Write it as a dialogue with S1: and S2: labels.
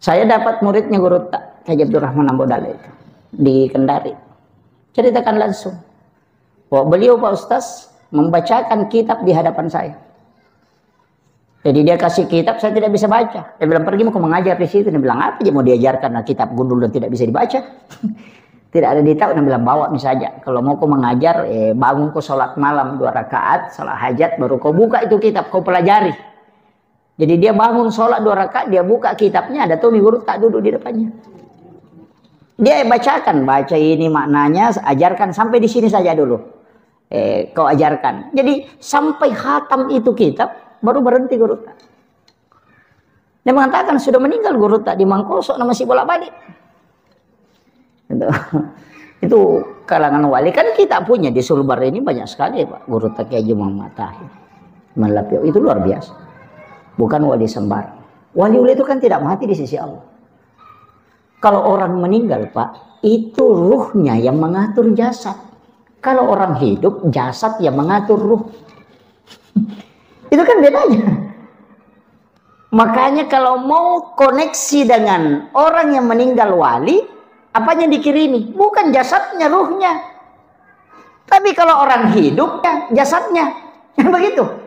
S1: Saya dapat muridnya Guru Haji Abdurrahman Ambodale itu di Kendari. Ceritakan langsung. Beliau Pak Ustaz membacakan kitab di hadapan saya. Jadi dia kasih kitab, saya tidak bisa baca. Dia bilang, pergi mau mengajar di situ. Dia bilang, apa dia mau diajarkan? Nah, kitab gundul dan tidak bisa dibaca. Tidak ada ditahu. Dia bilang, bawa nih saja. Kalau mau kau mengajar, bangun kau sholat malam 2 rakaat, sholat hajat, baru kau buka itu kitab, kau pelajari. Jadi dia bangun sholat 2 rakaat, dia buka kitabnya, ada Tommy Guru tak duduk di depannya. Dia bacakan, baca ini maknanya, ajarkan sampai di sini saja dulu. Kau ajarkan. Jadi sampai khatam itu kitab, baru berhenti Guru Tak. Dia mengatakan sudah meninggal Guru Tak di Mangkosok, masih bolak-balik. Itu kalangan wali. Kan kita punya di Sulbar ini banyak sekali Pak Guru Tak Haji Muhammad Tahir Malapio, itu luar biasa. Bukan wali sembarang. Wali-wali itu kan tidak mati di sisi Allah. Kalau orang meninggal Pak, itu ruhnya yang mengatur jasad. Kalau orang hidup, jasad yang mengatur ruh. Itu kan bedanya. Makanya kalau mau koneksi dengan orang yang meninggal wali, apanya dikirimi? Bukan jasadnya, ruhnya. Tapi kalau orang hidup, jasadnya. Begitu.